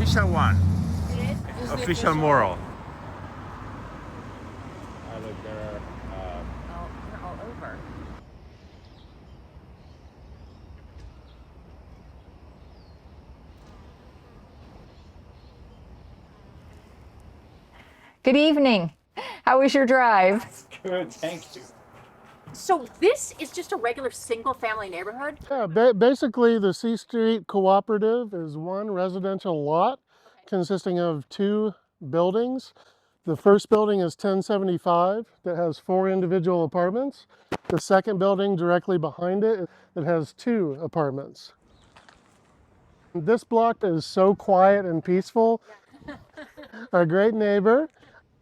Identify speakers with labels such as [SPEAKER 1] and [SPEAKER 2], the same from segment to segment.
[SPEAKER 1] official one.
[SPEAKER 2] It is?
[SPEAKER 1] Official moral.
[SPEAKER 2] Oh, they're all over. Good evening. How was your drive?
[SPEAKER 1] Good, thank you.
[SPEAKER 2] So this is just a regular single-family neighborhood?
[SPEAKER 3] Yeah, basically the C Street Cooperative is one residential lot consisting of two buildings. The first building is 1075 that has 4 individual apartments. The second building directly behind it that has 2 apartments. This block is so quiet and peaceful. A great neighbor.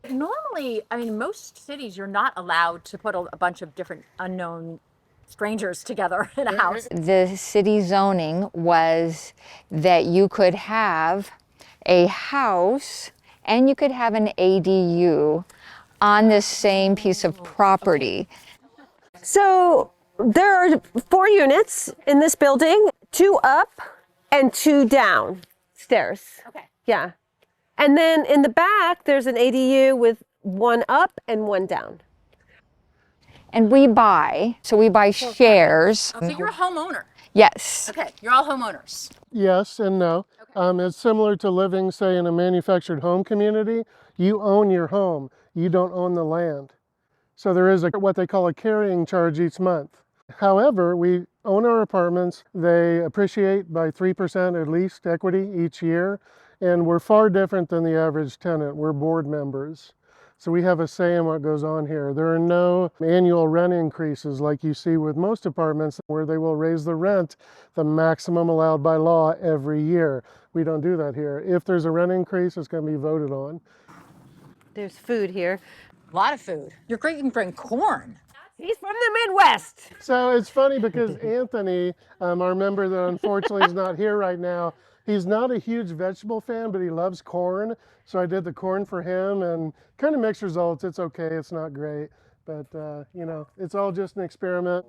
[SPEAKER 2] Normally, I mean, most cities, you're not allowed to put a bunch of different unknown strangers together in a house.
[SPEAKER 4] The city zoning was that you could have a house and you could have an ADU on the same piece of property.
[SPEAKER 5] So there are 4 units in this building, 2 up and 2 down stairs.
[SPEAKER 2] Okay.
[SPEAKER 5] Yeah. And then in the back, there's an ADU with 1 up and 1 down.
[SPEAKER 4] And we buy shares.
[SPEAKER 2] So you're a homeowner.
[SPEAKER 4] Yes.
[SPEAKER 2] Okay, you're all homeowners.
[SPEAKER 3] Yes and no. It's similar to living, say, in a manufactured home community. You own your home. You don't own the land. So there is what they call a carrying charge each month. However, we own our apartments. They appreciate by 3% at least equity each year. And we're far different than the average tenant. We're board members. So we have a say in what goes on here. There are no annual rent increases like you see with most apartments where they will raise the rent the maximum allowed by law every year. We don't do that here. If there's a rent increase, it's going to be voted on.
[SPEAKER 5] There's food here.
[SPEAKER 2] A lot of food. You're great. You can bring corn.
[SPEAKER 5] He's from the Midwest.
[SPEAKER 3] So it's funny because Anthony, our member that unfortunately is not here right now, he's not a huge vegetable fan, but he loves corn. So I did the corn for him and kind of mixed results. It's okay, it's not great, but you know, it's all just an experiment.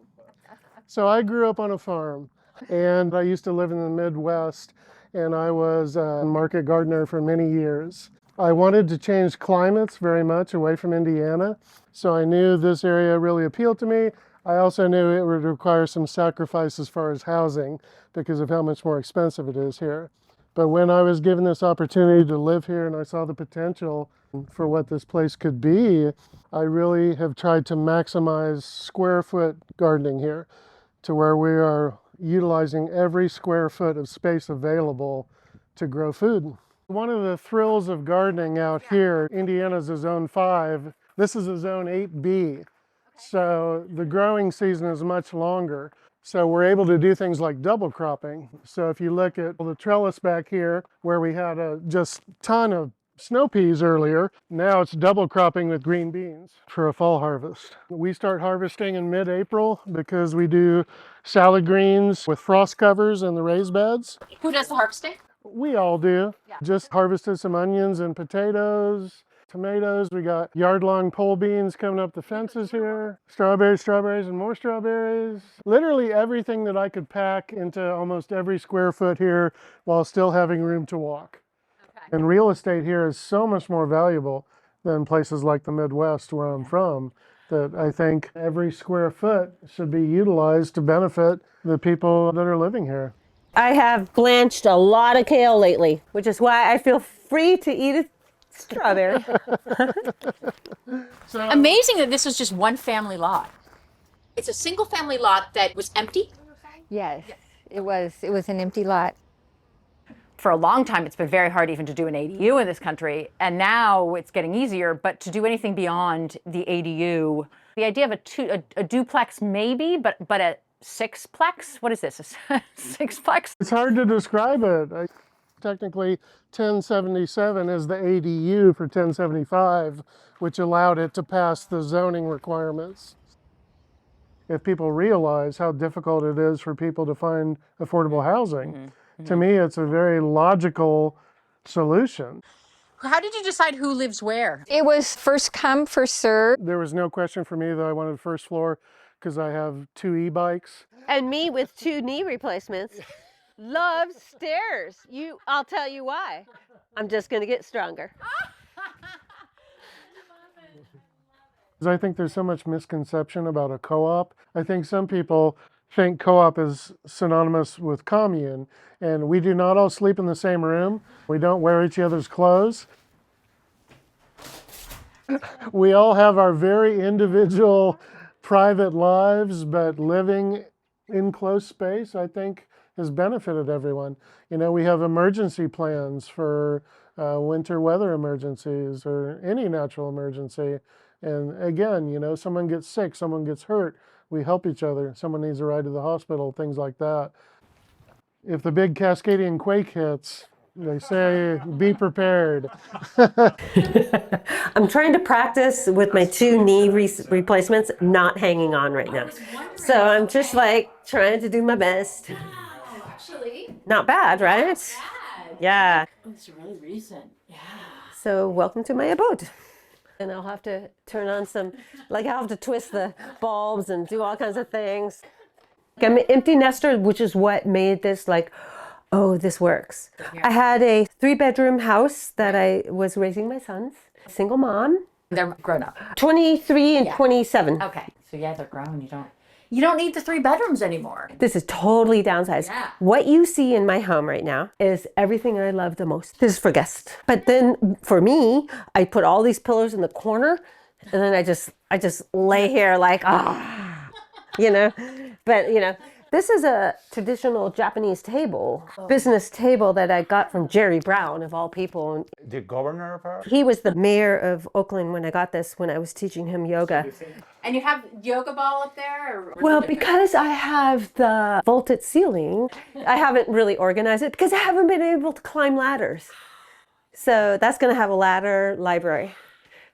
[SPEAKER 3] So I grew up on a farm and I used to live in the Midwest and I was a market gardener for many years. I wanted to change climates very much away from Indiana. So I knew this area really appealed to me. I also knew it would require some sacrifice as far as housing because of how much more expensive it is here. But when I was given this opportunity to live here and I saw the potential for what this place could be, I really have tried to maximize square foot gardening here to where we are utilizing every square foot of space available to grow food. One of the thrills of gardening out here, Indiana's a zone 5, this is a zone 8B. So the growing season is much longer. So we're able to do things like double cropping. So if you look at the trellis back here where we had a just ton of snow peas earlier, now it's double cropping with green beans for a fall harvest. We start harvesting in mid-April because we do salad greens with frost covers in the raised beds.
[SPEAKER 2] Who does the harvesting?
[SPEAKER 3] We all do.
[SPEAKER 2] Yeah.
[SPEAKER 3] Just harvested some onions and potatoes, tomatoes. We got yard-long pole beans coming up the fences here. Strawberries, and more strawberries. Literally everything that I could pack into almost every square foot here while still having room to walk.
[SPEAKER 2] Okay.
[SPEAKER 3] And real estate here is so much more valuable than places like the Midwest where I'm from, that I think every square foot should be utilized to benefit the people that are living here.
[SPEAKER 5] I have blanched a lot of kale lately, which is why I feel free to eat a strawberry.
[SPEAKER 3] So,
[SPEAKER 2] Amazing that this was just one family lot. It's a single family lot that was empty.
[SPEAKER 4] Yes. It was an empty lot.
[SPEAKER 2] For a long time, it's been very hard even to do an ADU in this country. And now it's getting easier, but to do anything beyond the ADU, the idea of a duplex maybe, but a six-plex? What is this, a six-plex?
[SPEAKER 3] it's hard to describe it. Technically, 1077 is the ADU for 1075, which allowed it to pass the zoning requirements. If people realize how difficult it is for people to find affordable housing, to me, it's a very logical solution.
[SPEAKER 2] How did you decide who lives where?
[SPEAKER 4] It was first come, first serve.
[SPEAKER 3] There was no question for me that I wanted the first floor because I have 2 e-bikes.
[SPEAKER 5] And me with 2 knee replacements. loves stairs. I'll tell you why. I'm just going to get stronger.
[SPEAKER 3] I think there's so much misconception about a co-op. I think some people think co-op is synonymous with commune, and we do not all sleep in the same room. We don't wear each other's clothes. We all have our very individual private lives, but living in close space, I think, has benefited everyone. You know, we have emergency plans for winter weather emergencies or any natural emergency. And again, you know, someone gets sick, someone gets hurt, we help each other. Someone needs a ride to the hospital, things like that. If the big Cascadian quake hits, they say, be prepared.
[SPEAKER 5] I'm trying to practice with my 2 knee replacements, not hanging on right now. So I'm just like trying to do my best.
[SPEAKER 2] Actually,
[SPEAKER 5] Not bad, right? Yeah.
[SPEAKER 2] it's really recent. Yeah.
[SPEAKER 5] So welcome to my abode. And I'll have to turn on I'll have to twist the bulbs and do all kinds of things. I'm an empty nester, which is what made this oh, this works. I had a 3-bedroom house that I was raising my sons. Single mom.
[SPEAKER 2] They're grown up.
[SPEAKER 5] 23 and 27.
[SPEAKER 2] Okay. So yeah, they're grown. You don't need the 3 bedrooms anymore.
[SPEAKER 5] This is totally downsized.
[SPEAKER 2] Yeah.
[SPEAKER 5] What you see in my home right now is everything I love the most. This is for guests. But then for me, I put all these pillows in the corner and then I just lay here like, you know. But, you know, this is a traditional Japanese table, business table that I got from Jerry Brown, of all people.
[SPEAKER 1] The governor of our...
[SPEAKER 5] He was the mayor of Oakland when I got this, when I was teaching him yoga.
[SPEAKER 2] And you have yoga ball up there? Or
[SPEAKER 5] Well, because I have the vaulted ceiling, I haven't really organized it because I haven't been able to climb ladders. So that's going to have a ladder library.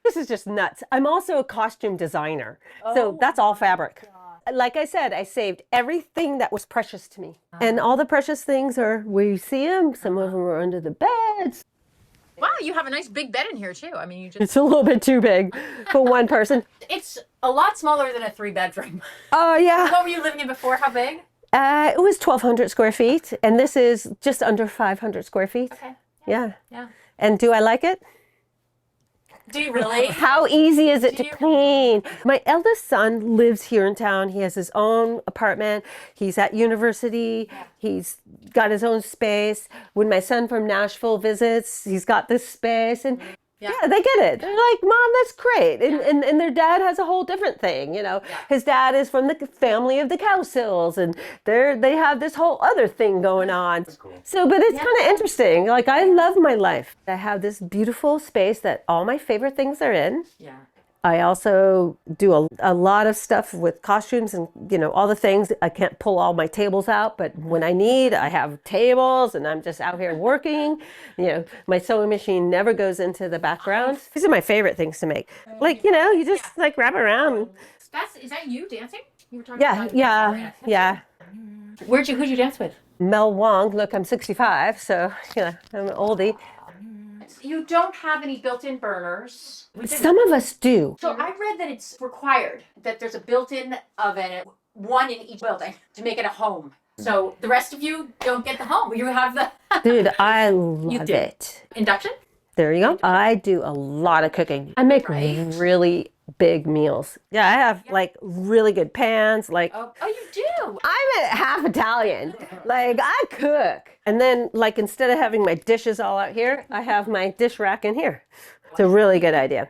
[SPEAKER 5] This is just nuts. I'm also a costume designer. So that's all fabric. Like I said, I saved everything that was precious to me. And all the precious things are where you see them. Some of them are under the beds.
[SPEAKER 2] Wow, you have a nice big bed in here too. I mean,
[SPEAKER 5] It's a little bit too big for one person.
[SPEAKER 2] it's a lot smaller than a 3-bedroom.
[SPEAKER 5] Oh, yeah.
[SPEAKER 2] What were you living in before? How big?
[SPEAKER 5] It was 1,200 square feet. And this is just under 500 square feet.
[SPEAKER 2] Okay.
[SPEAKER 5] Yeah.
[SPEAKER 2] Yeah.
[SPEAKER 5] And do I like it?
[SPEAKER 2] Do you really?
[SPEAKER 5] How easy is it to clean? My eldest son lives here in town. He has his own apartment. He's at university. He's got his own space. When my son from Nashville visits, he's got this space. And yeah, they get it. They're like, Mom, that's great. And their dad has a whole different thing. You know, his dad is from the family of the Cowsills, and they have this whole other thing going on. That's cool. So, but it's kind of interesting. Like, I love my life. I have this beautiful space that all my favorite things are in. Yeah. I also do a lot of stuff with costumes and, you know, all the things. I can't pull all my tables out, but when I need, I have tables and I'm just out here working. You know, my sewing machine never goes into the background. These are my favorite things to make. Like, you know, you just like wrap around.
[SPEAKER 2] Is that you dancing? You were talking
[SPEAKER 5] Yeah.
[SPEAKER 2] Who'd you dance with?
[SPEAKER 5] Mel Wong. Look, I'm 65, so, you know, I'm an oldie.
[SPEAKER 2] You don't have any built-in burners.
[SPEAKER 5] Some of us do.
[SPEAKER 2] So I read that it's required that there's a built-in oven, one in each building, to make it a home. So the rest of you don't get the home. You have the...
[SPEAKER 5] Dude, I love it.
[SPEAKER 2] Induction?
[SPEAKER 5] There you go. I do a lot of cooking. I make really big meals. Yeah, I have like really good pans. Like,
[SPEAKER 2] oh, you do?
[SPEAKER 5] I'm half Italian. Like, I cook. And then, like, instead of having my dishes all out here, I have my dish rack in here. It's a really good idea.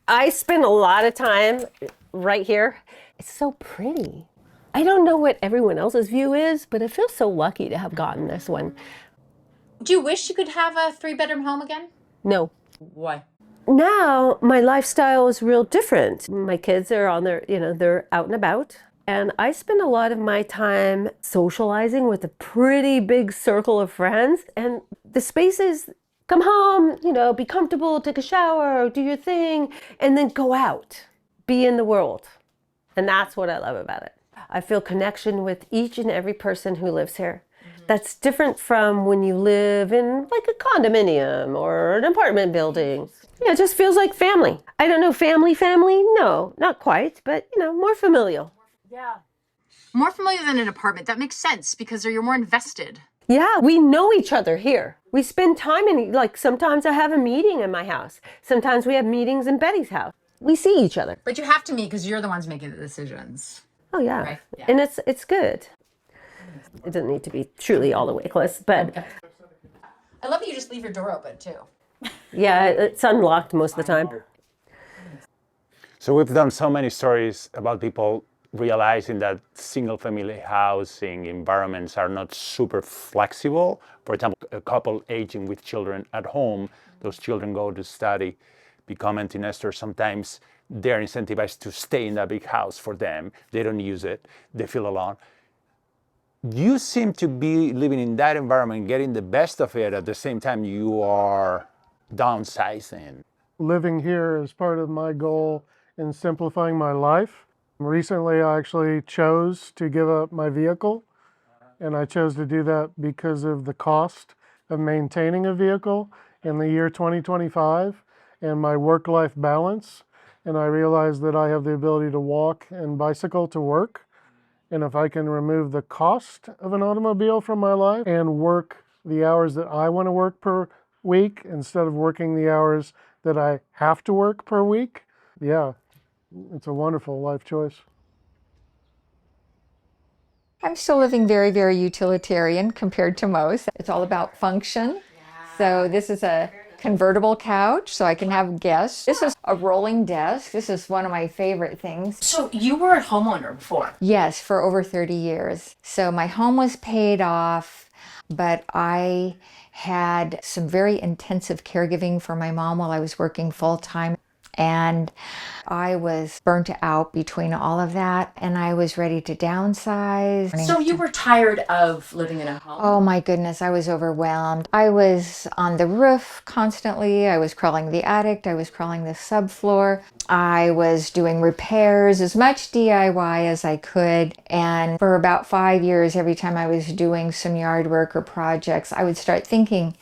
[SPEAKER 5] I spend a lot of time right here. It's so pretty. I don't know what everyone else's view is, but I feel so lucky to have gotten this one.
[SPEAKER 2] Do you wish you could have a 3-bedroom home again?
[SPEAKER 5] No.
[SPEAKER 2] Why?
[SPEAKER 5] Now my lifestyle is real different. My kids are on their, you know, they're out and about. And I spend a lot of my time socializing with a pretty big circle of friends. And the space is come home, you know, be comfortable, take a shower, do your thing, and then go out, be in the world. And that's what I love about it. I feel connection with each and every person who lives here. That's different from when you live in like a condominium or an apartment building. Yeah, it just feels like family. I don't know, family? No, not quite, but you know, more familial.
[SPEAKER 2] Yeah. More familiar than an apartment. That makes sense because you're more invested.
[SPEAKER 5] Yeah, we know each other here. We spend time in, like, sometimes I have a meeting in my house. Sometimes we have meetings in Betty's house. We see each other.
[SPEAKER 2] But you have to meet because you're the ones making the decisions.
[SPEAKER 5] Oh, yeah.
[SPEAKER 2] Right, yeah.
[SPEAKER 5] And it's good. It doesn't need to be truly all the way close, but
[SPEAKER 2] I love that you just leave your door open too.
[SPEAKER 5] yeah, it's unlocked most of the time.
[SPEAKER 1] So we've done so many stories about people realizing that single-family housing environments are not super flexible. For example, a couple aging with children at home, those children go to study, become empty nesters. Sometimes they're incentivized to stay in that big house for them. They don't use it. They feel alone. You seem to be living in that environment, getting the best of it at the same time you are downsizing.
[SPEAKER 3] Living here is part of my goal in simplifying my life. Recently, I actually chose to give up my vehicle, and I chose to do that because of the cost of maintaining a vehicle in the year 2025 and my work-life balance. And I realized that I have the ability to walk and bicycle to work. And if I can remove the cost of an automobile from my life and work the hours that I want to work per week instead of working the hours that I have to work per week, yeah, it's a wonderful life choice.
[SPEAKER 4] I'm still living very, very utilitarian compared to most. It's all about function. So this is a convertible couch so I can have guests. This is a rolling desk. This is one of my favorite things.
[SPEAKER 2] So you were a homeowner before?
[SPEAKER 4] Yes, for over 30 years. So my home was paid off, but I had some very intensive caregiving for my mom while I was working full-time. And I was burnt out between all of that, and I was ready to downsize.
[SPEAKER 2] So you were tired of living in a home?
[SPEAKER 4] Oh my goodness, I was overwhelmed. I was on the roof constantly. I was crawling the attic. I was crawling the subfloor. I was doing repairs, as much DIY as I could. And for about 5 years, every time I was doing some yard work or projects, I would start thinking,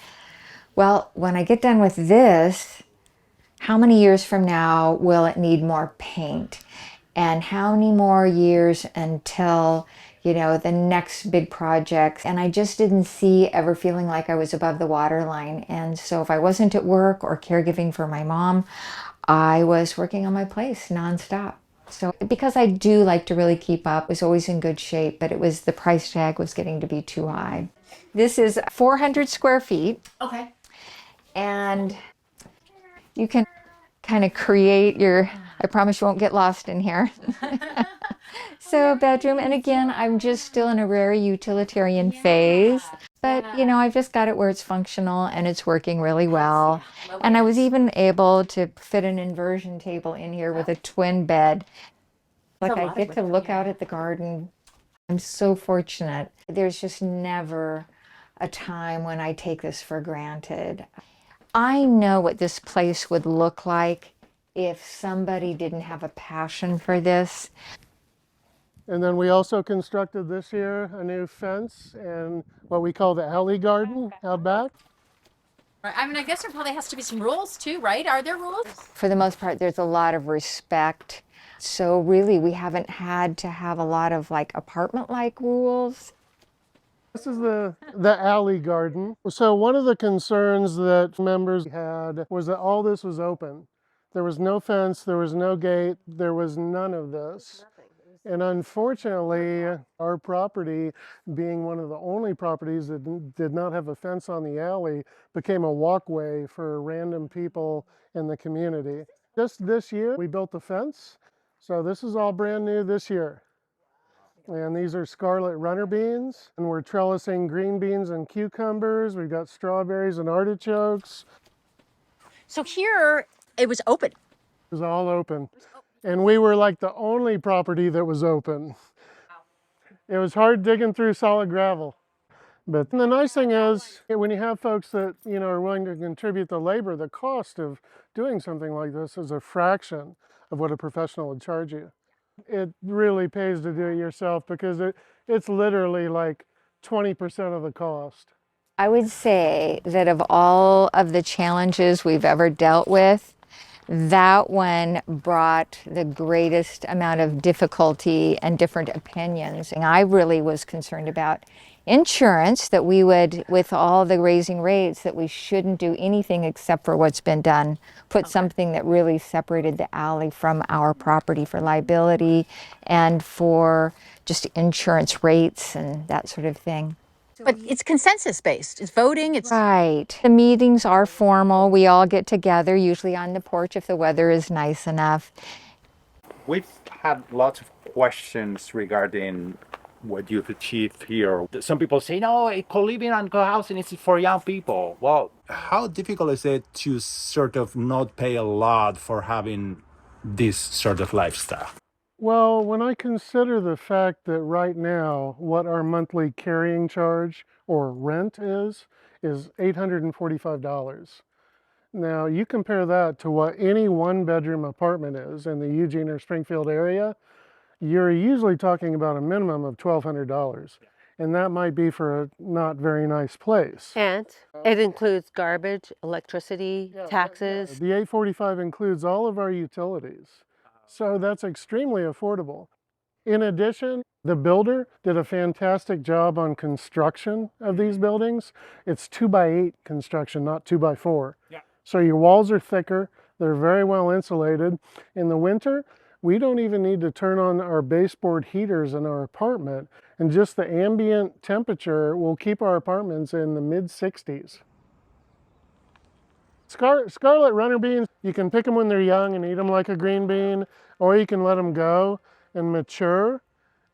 [SPEAKER 4] well, when I get done with this, how many years from now will it need more paint? And how many more years until, the next big project? And I just didn't see ever feeling like I was above the waterline. And so if I wasn't at work or caregiving for my mom, I was working on my place nonstop. So because I do like to really keep up, I was always in good shape, but it was the price tag was getting to be too high. This is 400 square feet.
[SPEAKER 2] Okay.
[SPEAKER 4] And you can kind of create your, I promise you won't get lost in here. So bedroom, and again, I'm just still in a very utilitarian phase, but I've just got it where it's functional and it's working really well. And I was even able to fit an inversion table in here with a twin bed. Like I get to look out at the garden. I'm so fortunate. There's just never a time when I take this for granted. I know what this place would look like if somebody didn't have a passion for this.
[SPEAKER 3] And then we also constructed this year a new fence and what we call the alley garden out back.
[SPEAKER 2] Right. I mean, I guess there probably has to be some rules too, right? Are there rules?
[SPEAKER 4] For the most part, there's a lot of respect. So really, we haven't had to have a lot of apartment-like rules.
[SPEAKER 3] This is the alley garden. So one of the concerns that members had was that all this was open. There was no fence, there was no gate, there was none of this. And unfortunately, our property, being one of the only properties that did not have a fence on the alley, became a walkway for random people in the community. Just this year, we built a fence. So this is all brand new this year. And these are scarlet runner beans. And we're trellising green beans and cucumbers. We've got strawberries and artichokes.
[SPEAKER 2] So here, it was open.
[SPEAKER 3] It was all open. And we were like the only property that was open. It was hard digging through solid gravel. But the nice thing is, when you have folks that are willing to contribute the labor, the cost of doing something like this is a fraction of what a professional would charge you. It really pays to do it yourself because it's literally like 20% of the cost.
[SPEAKER 4] I would say that of all of the challenges we've ever dealt with, that one brought the greatest amount of difficulty and different opinions. And I really was concerned about insurance, that we would, with all the raising rates, that we shouldn't do anything except for what's been done. Put something that really separated the alley from our property for liability and for just insurance rates and that sort of thing.
[SPEAKER 2] But it's consensus based. It's voting. It's
[SPEAKER 4] Right. The meetings are formal. We all get together, usually on the porch if the weather is nice enough.
[SPEAKER 1] We've had lots of questions regarding what you've achieved here. Some people say, no, co-living and co-housing is for young people. Well, how difficult is it to sort of not pay a lot for having this sort of lifestyle?
[SPEAKER 3] Well, when I consider the fact that right now what our monthly carrying charge or rent is $845. Now you compare that to what any one-bedroom apartment is in the Eugene or Springfield area, you're usually talking about a minimum of $1,200. And that might be for a not very nice place.
[SPEAKER 5] And it includes garbage, electricity, taxes.
[SPEAKER 3] The 845 includes all of our utilities. So that's extremely affordable. In addition, the builder did a fantastic job on construction of these buildings. It's 2x8 construction, not 2x4. Yeah. So your walls are thicker. They're very well insulated. In the winter, we don't even need to turn on our baseboard heaters in our apartment, and just the ambient temperature will keep our apartments in the mid-60s. Scarlet runner beans, you can pick them when they're young and eat them like a green bean, or you can let them go and mature,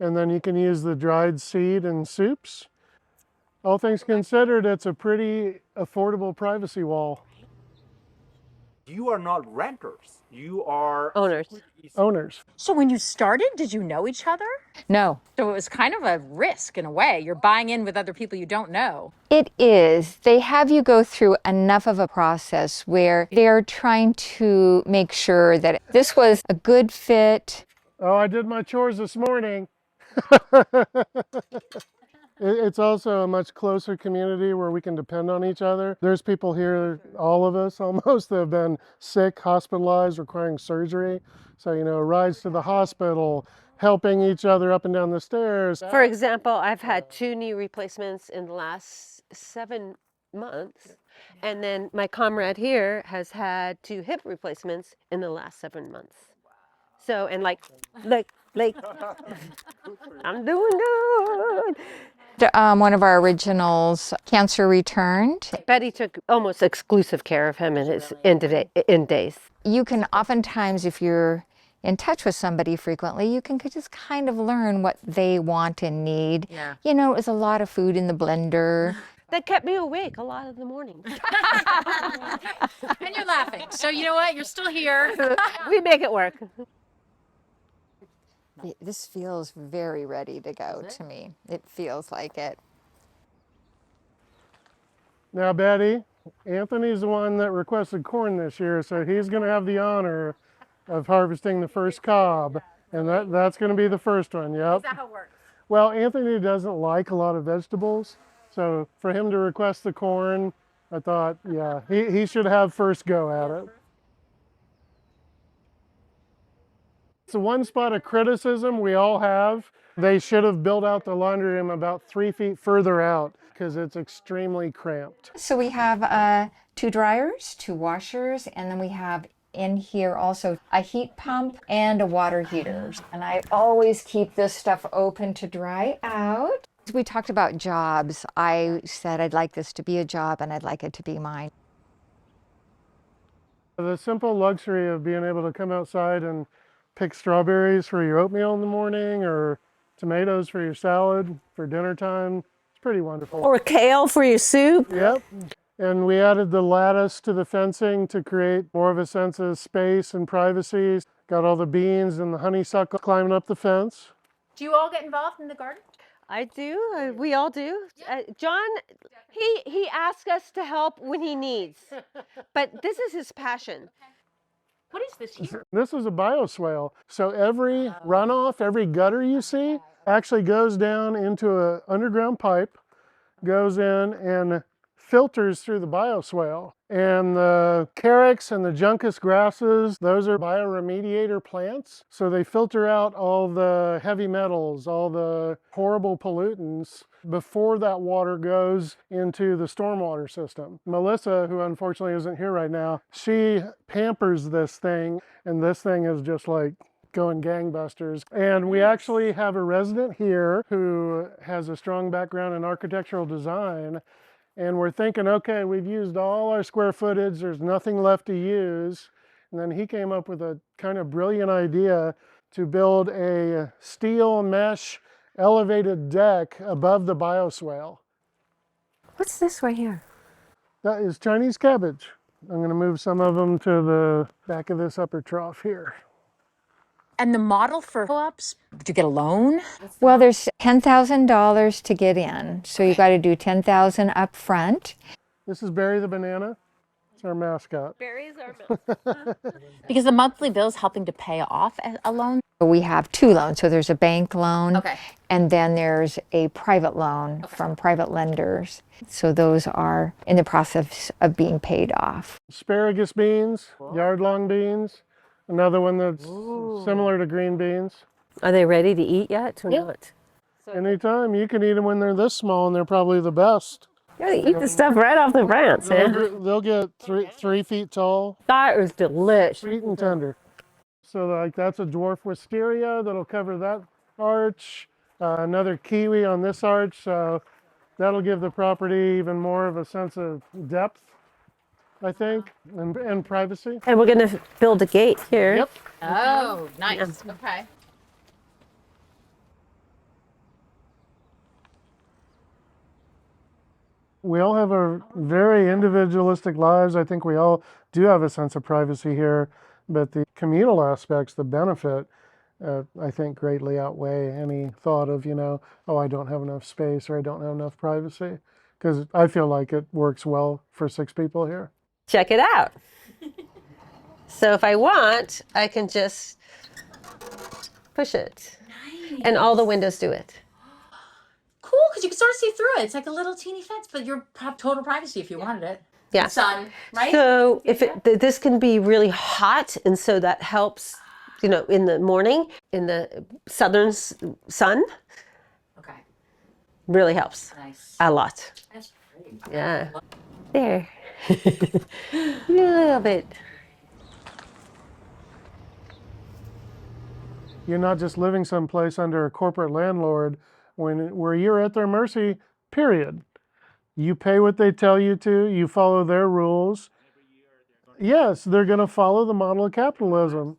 [SPEAKER 3] and then you can use the dried seed in soups. All things considered, it's a pretty affordable privacy wall.
[SPEAKER 1] You are not renters. You are
[SPEAKER 5] Owners.
[SPEAKER 3] Owners.
[SPEAKER 2] so when you started, did you know each other?
[SPEAKER 4] No,
[SPEAKER 2] So it was kind of a risk in a way. You're buying in with other people you don't know.
[SPEAKER 4] it is. They have you go through enough of a process where they're trying to make sure that this was a good fit.
[SPEAKER 3] Oh, I did my chores this morning. It's also a much closer community where we can depend on each other. There's people here, all of us almost, that have been sick, hospitalized, requiring surgery. So, rides to the hospital, helping each other up and down the stairs.
[SPEAKER 5] For example, I've had 2 knee replacements in the last 7 months. And then my comrade here has had 2 hip replacements in the last 7 months. So, and like, I'm doing good.
[SPEAKER 4] One of our originals, cancer returned.
[SPEAKER 5] Betty took almost exclusive care of him in his end days.
[SPEAKER 4] You can oftentimes, if you're in touch with somebody frequently, you can just kind of learn what they want and need.
[SPEAKER 2] Yeah.
[SPEAKER 4] It was a lot of food in the blender.
[SPEAKER 5] That kept me awake a lot of the mornings.
[SPEAKER 2] And you're laughing. So you know what? You're still here.
[SPEAKER 5] We make it work.
[SPEAKER 4] This feels very ready to go to me. It feels like it.
[SPEAKER 3] Now, Betty, Anthony's the one that requested corn this year, so he's going to have the honor of harvesting the first cob. And that's going to be the first one, yep.
[SPEAKER 2] Is that how it works?
[SPEAKER 3] Well, Anthony doesn't like a lot of vegetables, so for him to request the corn, I thought, yeah, he should have first go at it. It's the one spot of criticism we all have. They should have built out the laundry room about 3 feet further out because it's extremely cramped.
[SPEAKER 4] So we have 2 dryers, 2 washers, and then we have in here also a heat pump and a water heater. And I always keep this stuff open to dry out. We talked about jobs. I said I'd like this to be a job and I'd like it to be mine.
[SPEAKER 3] The simple luxury of being able to come outside and pick strawberries for your oatmeal in the morning or tomatoes for your salad for dinner time, it's pretty wonderful.
[SPEAKER 5] Or kale for your soup.
[SPEAKER 3] Yep. And we added the lattice to the fencing to create more of a sense of space and privacy. Got all the beans and the honeysuckle climbing up the fence.
[SPEAKER 2] Do you all get involved in the garden?
[SPEAKER 5] I do. We all do. John, he asks us to help when he needs, but this is his passion.
[SPEAKER 2] What is this here?
[SPEAKER 3] This is a bioswale. So every runoff, every gutter you see actually goes down into an underground pipe, goes in and filters through the bioswale. And the carex and the juncus grasses, those are bioremediator plants. So they filter out all the heavy metals, all the horrible pollutants before that water goes into the stormwater system. Melissa, who unfortunately isn't here right now, she pampers this thing, and this thing is just like going gangbusters. And we actually have a resident here who has a strong background in architectural design. And we're thinking, okay, we've used all our square footage, there's nothing left to use. And then he came up with a kind of brilliant idea to build a steel mesh elevated deck above the bioswale.
[SPEAKER 5] What's this right here?
[SPEAKER 3] That is Chinese cabbage. I'm going to move some of them to the back of this upper trough here.
[SPEAKER 2] And the model for co-ops, did you get a loan?
[SPEAKER 4] Well, there's $10,000 to get in. So you got to do $10,000 up front.
[SPEAKER 3] This is Barry the banana. It's our mascot.
[SPEAKER 5] Berries are
[SPEAKER 2] Because the monthly bill is helping to pay off a loan.
[SPEAKER 4] We have two loans. So there's a bank loan,
[SPEAKER 2] Okay.
[SPEAKER 4] and then there's a private loan from private lenders. So those are in the process of being paid off.
[SPEAKER 3] Asparagus beans, yard-long beans. Another one that's similar to green beans.
[SPEAKER 5] Are they ready to eat yet or not?
[SPEAKER 3] Anytime. You can eat them when they're this small, and they're probably the best.
[SPEAKER 5] You gotta eat the stuff right off the branch, man.
[SPEAKER 3] They'll get 3 feet tall,
[SPEAKER 5] That is delicious.
[SPEAKER 3] sweet and tender. So like that's a dwarf wisteria that'll cover that arch. Another kiwi on this arch, so that'll give the property even more of a sense of depth, I think, and privacy.
[SPEAKER 5] And we're gonna build a gate here.
[SPEAKER 3] Yep.
[SPEAKER 2] Oh, nice. Okay.
[SPEAKER 3] We all have our very individualistic lives. I think we all do have a sense of privacy here, but the communal aspects, the benefit, I think greatly outweigh any thought of, oh, I don't have enough space or I don't have enough privacy, because I feel like it works well for 6 people here.
[SPEAKER 5] Check it out. So if I want, I can just push it. Nice. And all the windows do it.
[SPEAKER 2] Cool, because you can sort of see through it. It's like a little teeny fence, but you're total privacy if you wanted it.
[SPEAKER 5] Yeah.
[SPEAKER 2] Sun, right?
[SPEAKER 5] So if this can be really hot, and so that helps, in the morning, in the southern sun,
[SPEAKER 2] Okay.
[SPEAKER 5] really helps
[SPEAKER 2] Nice.
[SPEAKER 5] a lot.
[SPEAKER 2] That's great.
[SPEAKER 5] Yeah. There. A little bit.
[SPEAKER 3] You're not just living someplace under a corporate landlord where you're at their mercy, period. You pay what they tell you to, you follow their rules. Yes, they're going to follow the model of capitalism.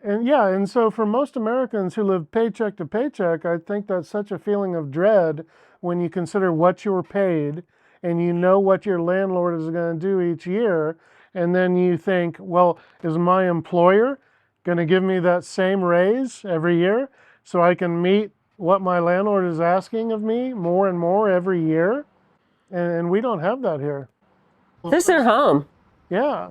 [SPEAKER 3] And so for most Americans who live paycheck to paycheck, I think that's such a feeling of dread when you consider what you're paid and you know what your landlord is going to do each year. And then you think, well, is my employer going to give me that same raise every year so I can meet what my landlord is asking of me more and more every year? And we don't have that here.
[SPEAKER 5] This is their home.
[SPEAKER 3] Yeah.